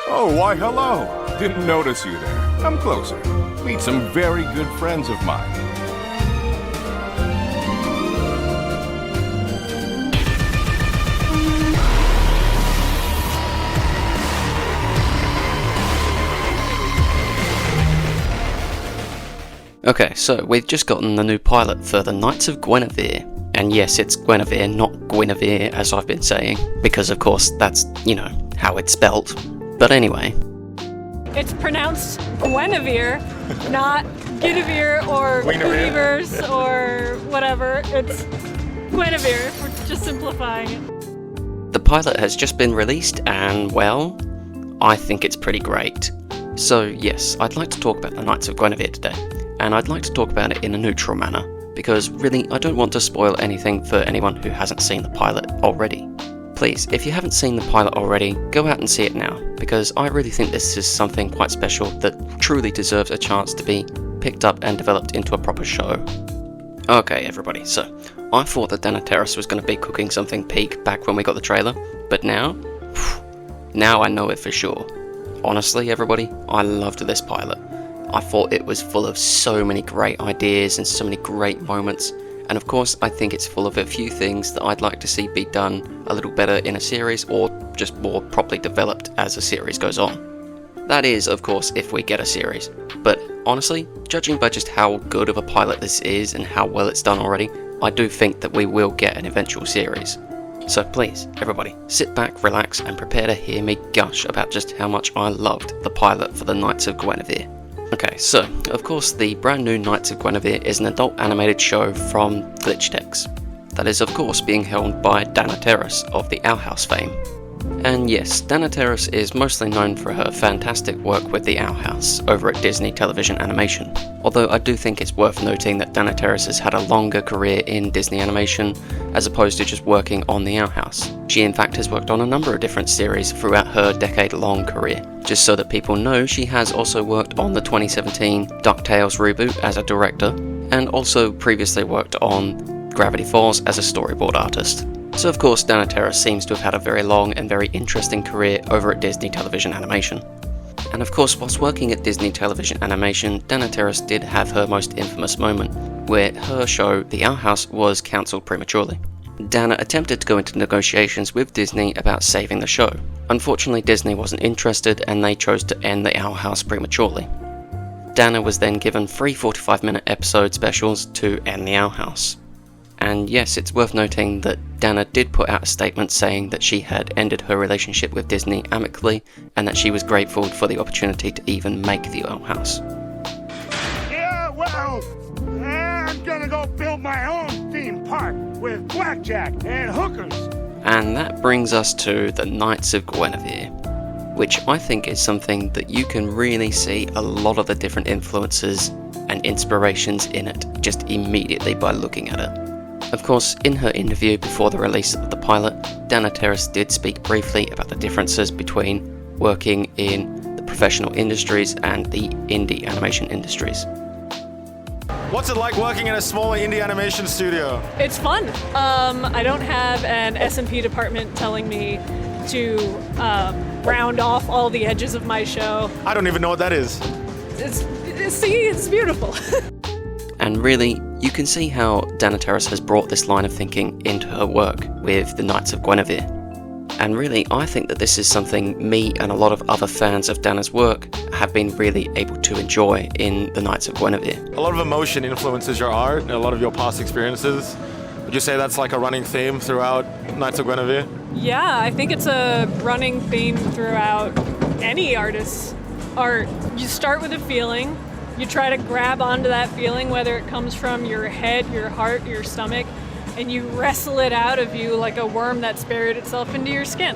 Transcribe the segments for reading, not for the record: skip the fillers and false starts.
Oh, why hello. Didn't notice you there. Come closer. Meet some very good friends of mine. Okay, so we've just gotten the new pilot for the Knights of Guinevere. And yes, it's Guinevere, not Guinevere, as I've been saying, because of course that's, how it's spelt. But anyway. It's pronounced Guinevere, not Guinevere or Guinevere or whatever. It's Guinevere, we're just simplifying it. The pilot has just been released and, well, I think it's pretty great. So yes, I'd like to talk about the Knights of Guinevere today. And I'd like to talk about it in a neutral manner, because really I don't want to spoil anything for anyone who hasn't seen the pilot already. Please, if you haven't seen the pilot already, go out and see it now, because I really think this is something quite special that truly deserves a chance to be picked up and developed into a proper show. Okay everybody, so I thought that Dana Terrace was going to be cooking something peak back when we got the trailer, but now I know it for sure. Honestly everybody, I loved this pilot. I thought it was full of so many great ideas and so many great moments, and of course I think it's full of a few things that I'd like to see be done a little better in a series, or just more properly developed as a series goes on. That is, of course, if we get a series, but honestly, judging by just how good of a pilot this is and how well it's done already, I do think that we will get an eventual series. So please, everybody, sit back, relax, and prepare to hear me gush about just how much I loved the pilot for the Knights of Guinevere. Okay, so, of course, the brand new Knights of Guinevere is an adult animated show from Glitch that is, of course, being held by Dana Terrace of the Owl House fame. And yes, Dana Terrace is mostly known for her fantastic work with the Owl House over at Disney Television Animation. Although I do think it's worth noting that Dana Terrace has had a longer career in Disney Animation as opposed to just working on the Owl House. She in fact has worked on a number of different series throughout her decade-long career. Just so that people know, she has also worked on the 2017 DuckTales reboot as a director, and also previously worked on Gravity Falls as a storyboard artist. So of course Dana Terrace seems to have had a very long and very interesting career over at Disney Television Animation. And of course, whilst working at Disney Television Animation, Dana Terrace did have her most infamous moment, where her show, The Owl House, was cancelled prematurely. Dana attempted to go into negotiations with Disney about saving the show. Unfortunately, Disney wasn't interested and they chose to end The Owl House prematurely. Dana was then given 3 45-minute episode specials to end The Owl House. And yes, it's worth noting that Dana did put out a statement saying that she had ended her relationship with Disney amicably and that she was grateful for the opportunity to even make The Owl House. Yeah, well, I'm gonna go build my own theme park with blackjack and hookers. And that brings us to the Knights of Guinevere, which I think is something that you can really see a lot of the different influences and inspirations in it just immediately by looking at it. Of course, in her interview before the release of the pilot, Dana Terrace did speak briefly about the differences between working in the professional industries and the indie animation industries. What's it like working in a smaller indie animation studio? It's fun. I don't have an S&P department telling me to round off all the edges of my show. I don't even know what that is. It's beautiful. And really, you can see how Dana Terrace has brought this line of thinking into her work with the Knights of Guinevere. And really, I think that this is something me and a lot of other fans of Dana's work have been really able to enjoy in the Knights of Guinevere. A lot of emotion influences your art and a lot of your past experiences. Would you say that's like a running theme throughout Knights of Guinevere? Yeah, I think it's a running theme throughout any artist's art. You start with a feeling. You try to grab onto that feeling, whether it comes from your head, your heart, your stomach, and you wrestle it out of you like a worm that's buried itself into your skin.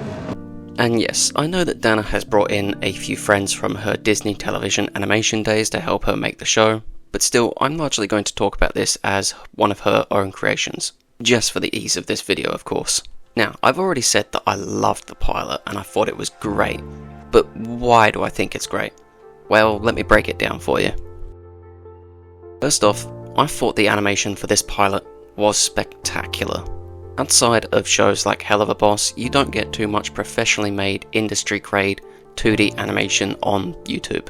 And yes, I know that Dana has brought in a few friends from her Disney Television Animation days to help her make the show, but still, I'm largely going to talk about this as one of her own creations, just for the ease of this video, of course. Now, I've already said that I loved the pilot and I thought it was great, but why do I think it's great? Well, let me break it down for you. First off, I thought the animation for this pilot was spectacular. Outside of shows like Hell of a Boss, you don't get too much professionally made, industry-grade 2D animation on YouTube.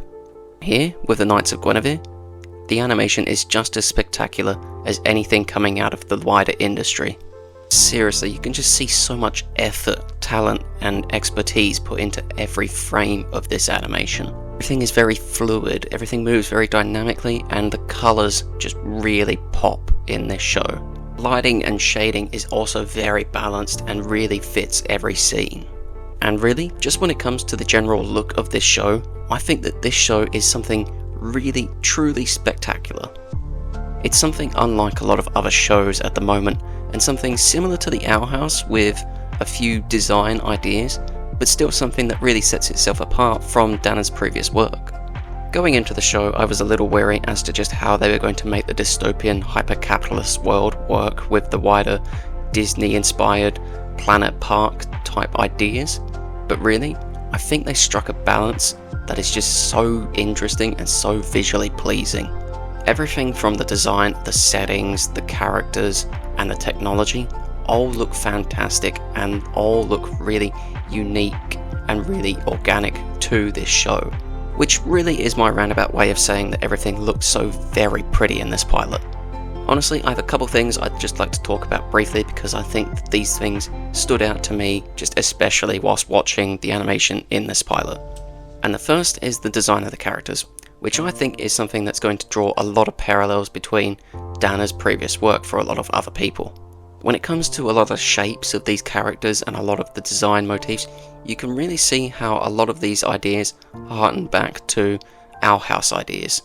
Here, with the Knights of Guinevere, the animation is just as spectacular as anything coming out of the wider industry. Seriously, you can just see so much effort, talent, and expertise put into every frame of this animation. Everything is very fluid, everything moves very dynamically, and the colours just really pop in this show. Lighting and shading is also very balanced and really fits every scene. And really, just when it comes to the general look of this show, I think that this show is something really, truly spectacular. It's something unlike a lot of other shows at the moment, and something similar to the Owl House with a few design ideas, but still something that really sets itself apart from Dana's previous work. Going into the show, I was a little wary as to just how they were going to make the dystopian, hyper-capitalist world work with the wider Disney-inspired Planet Park type ideas, but really, I think they struck a balance that is just so interesting and so visually pleasing. Everything from the design, the settings, the characters, and the technology all look fantastic and all look really unique and really organic to this show. Which really is my roundabout way of saying that everything looks so very pretty in this pilot. Honestly, I have a couple things I'd just like to talk about briefly because I think that these things stood out to me just especially whilst watching the animation in this pilot. And the first is the design of the characters, which I think is something that's going to draw a lot of parallels between Dana's previous work for a lot of other people. When it comes to a lot of the shapes of these characters and a lot of the design motifs, you can really see how a lot of these ideas harken back to Owl House ideas.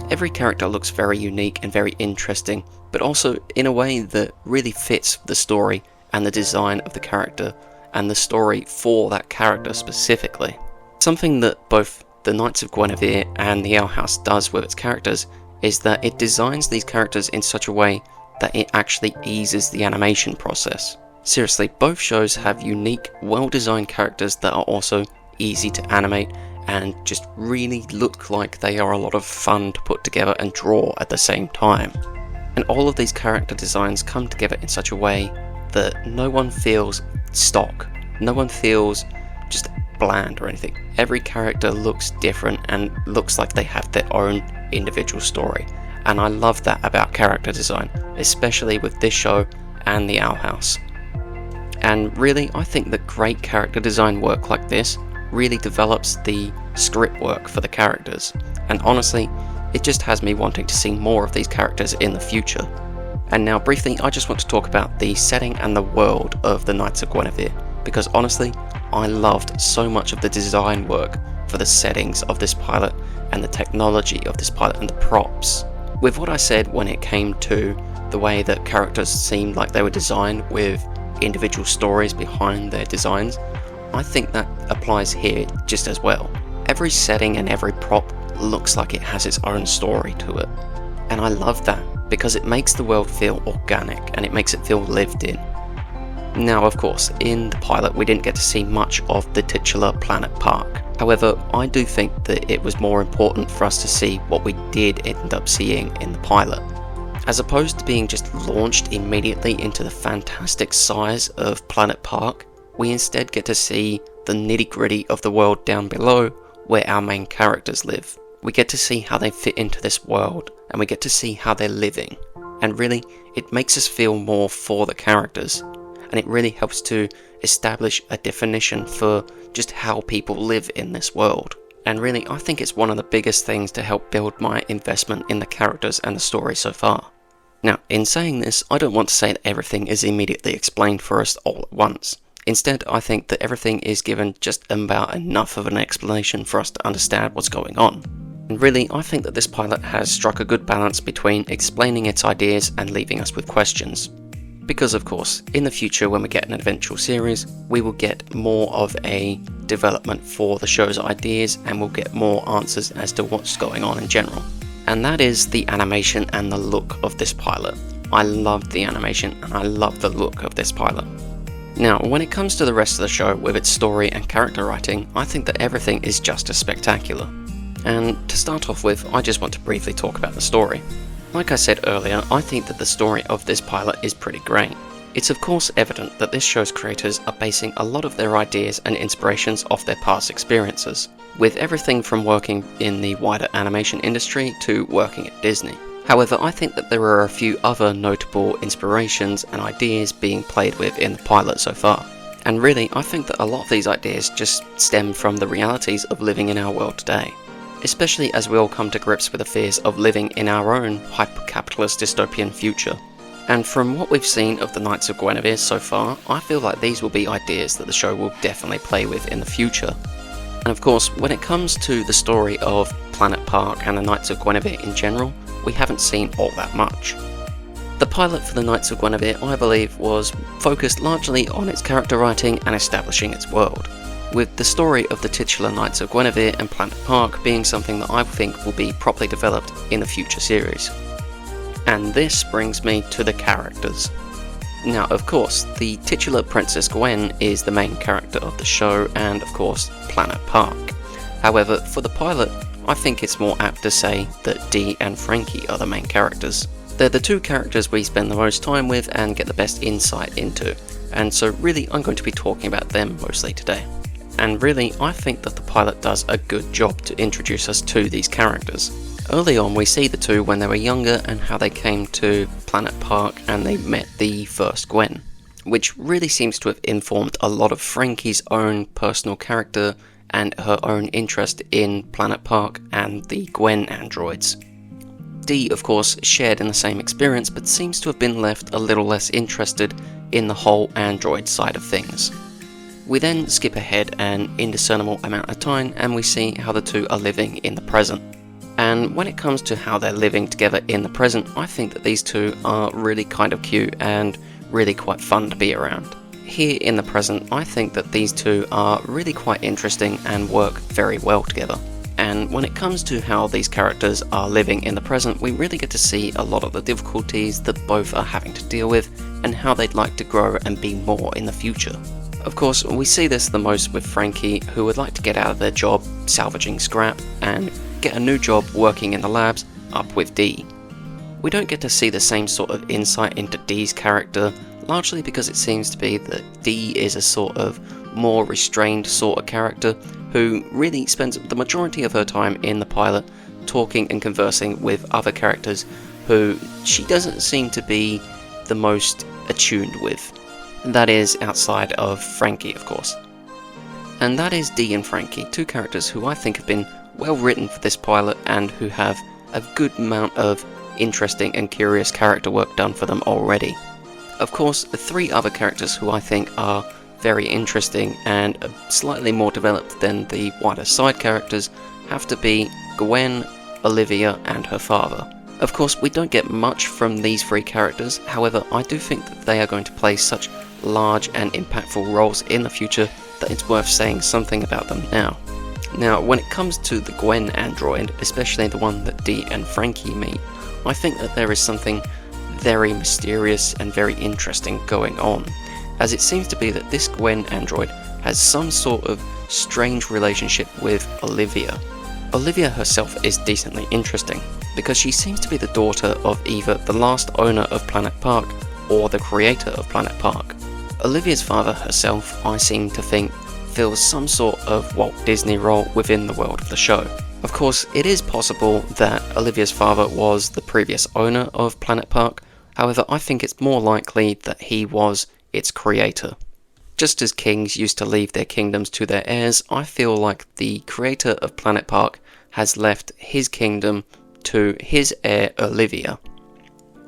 Every character looks very unique and very interesting, but also in a way that really fits the story and the design of the character and the story for that character specifically. Something that both the Knights of Guinevere and the Owl House does with its characters is that it designs these characters in such a way that it actually eases the animation process. Seriously, both shows have unique, well-designed characters that are also easy to animate and just really look like they are a lot of fun to put together and draw at the same time. And all of these character designs come together in such a way that no one feels stock, no one feels just bland or anything. Every character looks different and looks like they have their own individual story. And I love that about character design, especially with this show and the Owl House. And really, I think that great character design work like this really develops the script work for the characters. And honestly, it just has me wanting to see more of these characters in the future. And now briefly, I just want to talk about the setting and the world of the Knights of Guinevere, because honestly, I loved so much of the design work for the settings of this pilot and the technology of this pilot and the props. With what I said when it came to the way that characters seemed like they were designed with individual stories behind their designs, I think that applies here just as well. Every setting and every prop looks like it has its own story to it. And I love that because it makes the world feel organic and it makes it feel lived in. Now, of course, in the pilot we didn't get to see much of the titular Planet Park. However, I do think that it was more important for us to see what we did end up seeing in the pilot. As opposed to being just launched immediately into the fantastic size of Planet Park, we instead get to see the nitty-gritty of the world down below where our main characters live. We get to see how they fit into this world, and we get to see how they're living. And really, it makes us feel more for the characters, and it really helps to establish a definition for just how people live in this world. And really, I think it's one of the biggest things to help build my investment in the characters and the story so far. Now, in saying this, I don't want to say that everything is immediately explained for us all at once. Instead, I think that everything is given just about enough of an explanation for us to understand what's going on. And really, I think that this pilot has struck a good balance between explaining its ideas and leaving us with questions. Because of course, in the future when we get an eventual series, we will get more of a development for the show's ideas and we'll get more answers as to what's going on in general. And that is the animation and the look of this pilot. I loved the animation and I love the look of this pilot. Now, when it comes to the rest of the show with its story and character writing, I think that everything is just as spectacular. And to start off with, I just want to briefly talk about the story. Like I said earlier, I think that the story of this pilot is pretty great. It's of course evident that this show's creators are basing a lot of their ideas and inspirations off their past experiences, with everything from working in the wider animation industry to working at Disney. However, I think that there are a few other notable inspirations and ideas being played with in the pilot so far. And really, I think that a lot of these ideas just stem from the realities of living in our world today, especially as we all come to grips with the fears of living in our own hyper-capitalist dystopian future. And from what we've seen of the Knights of Guinevere so far, I feel like these will be ideas that the show will definitely play with in the future. And of course, when it comes to the story of Planet Park and the Knights of Guinevere in general, we haven't seen all that much. The pilot for the Knights of Guinevere, I believe, was focused largely on its character writing and establishing its world, with the story of the titular Knights of Guinevere and Planet Park being something that I think will be properly developed in the future series. And this brings me to the characters. Now, of course, the titular Princess Gwen is the main character of the show and, of course, Planet Park. However, for the pilot, I think it's more apt to say that Dee and Frankie are the main characters. They're the two characters we spend the most time with and get the best insight into, and so really I'm going to be talking about them mostly today. And really, I think that the pilot does a good job to introduce us to these characters. Early on, we see the two when they were younger and how they came to Planet Park and they met the first Gwen, which really seems to have informed a lot of Frankie's own personal character and her own interest in Planet Park and the Gwen androids. Dee, of course, shared in the same experience, but seems to have been left a little less interested in the whole android side of things. We then skip ahead an indiscernible amount of time and we see how the two are living in the present. And when it comes to how they're living together in the present, I think that these two are really kind of cute and really quite fun to be around. Here in the present, I think that these two are really quite interesting and work very well together. And when it comes to how these characters are living in the present, we really get to see a lot of the difficulties that both are having to deal with and how they'd like to grow and be more in the future. Of course, we see this the most with Frankie, who would like to get out of their job salvaging scrap and get a new job working in the labs up with Dee. We don't get to see the same sort of insight into Dee's character, largely because it seems to be that Dee is a sort of more restrained sort of character who really spends the majority of her time in the pilot talking and conversing with other characters who she doesn't seem to be the most attuned with. That is outside of Frankie, of course. And that is Dee and Frankie, two characters who I think have been well written for this pilot and who have a good amount of interesting and curious character work done for them already. Of course, the three other characters who I think are very interesting and slightly more developed than the wider side characters have to be Gwen, Olivia and her father. Of course, we don't get much from these three characters, however I do think that they are going to play such large and impactful roles in the future that it's worth saying something about them now. Now, when it comes to the Gwen android, especially the one that Dee and Frankie meet, I think that there is something very mysterious and very interesting going on, as it seems to be that this Gwen android has some sort of strange relationship with Olivia. Olivia herself is decently interesting, because she seems to be the daughter of either the last owner of Planet Park or the creator of Planet Park. Olivia's father herself, I seem to think, fills some sort of Walt Disney role within the world of the show. Of course, it is possible that Olivia's father was the previous owner of Planet Park, however I think it's more likely that he was its creator. Just as kings used to leave their kingdoms to their heirs, I feel like the creator of Planet Park has left his kingdom to his heir Olivia.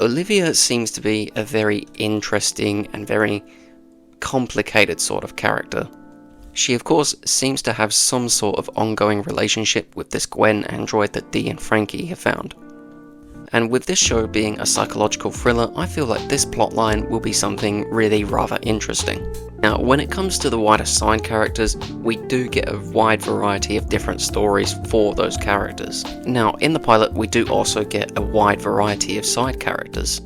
Olivia seems to be a very interesting and very complicated sort of character. She of course seems to have some sort of ongoing relationship with this Gwen android that Dee and Frankie have found. And with this show being a psychological thriller, I feel like this plotline will be something really rather interesting. Now, when it comes to the wider side characters, we do get a wide variety of different stories for those characters. Now, in the pilot, we do also get a wide variety of side characters.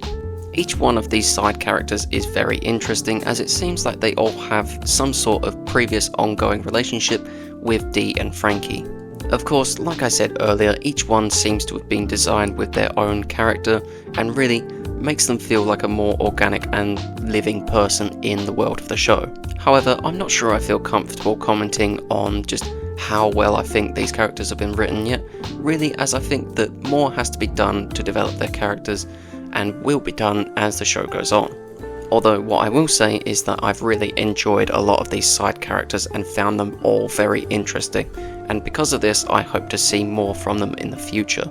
Each one of these side characters is very interesting, as it seems like they all have some sort of previous ongoing relationship with Dee and Frankie. Of course, like I said earlier, each one seems to have been designed with their own character, and really, makes them feel like a more organic and living person in the world of the show. However, I'm not sure I feel comfortable commenting on just how well I think these characters have been written yet, really, as I think that more has to be done to develop their characters and will be done as the show goes on. Although what I will say is that I've really enjoyed a lot of these side characters and found them all very interesting, and because of this I hope to see more from them in the future.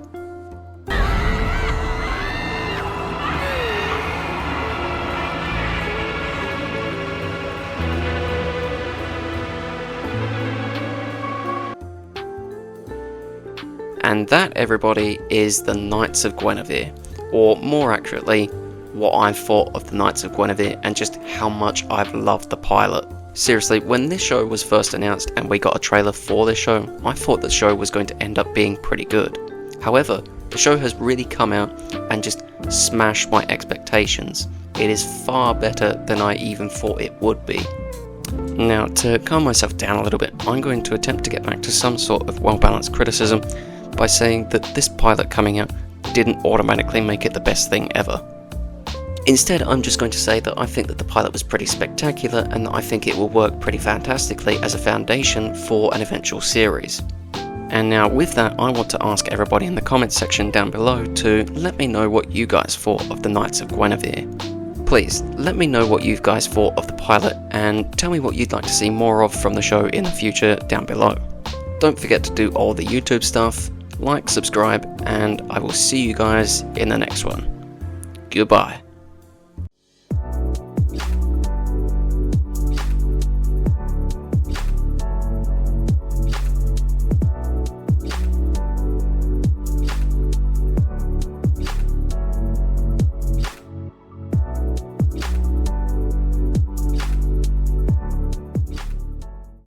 And that, everybody, is the Knights of Guinevere, or more accurately, what I've thought of the Knights of Guinevere and just how much I've loved the pilot. Seriously, when this show was first announced and we got a trailer for this show, I thought the show was going to end up being pretty good. However, the show has really come out and just smashed my expectations. It is far better than I even thought it would be. Now, to calm myself down a little bit, I'm going to attempt to get back to some sort of well-balanced criticism by saying that this pilot coming out didn't automatically make it the best thing ever. Instead, I'm just going to say that I think that the pilot was pretty spectacular and that I think it will work pretty fantastically as a foundation for an eventual series. And now with that, I want to ask everybody in the comments section down below to let me know what you guys thought of the Knights of Guinevere. Please, let me know what you guys thought of the pilot and tell me what you'd like to see more of from the show in the future down below. Don't forget to do all the YouTube stuff, like, subscribe, and I will see you guys in the next one. Goodbye.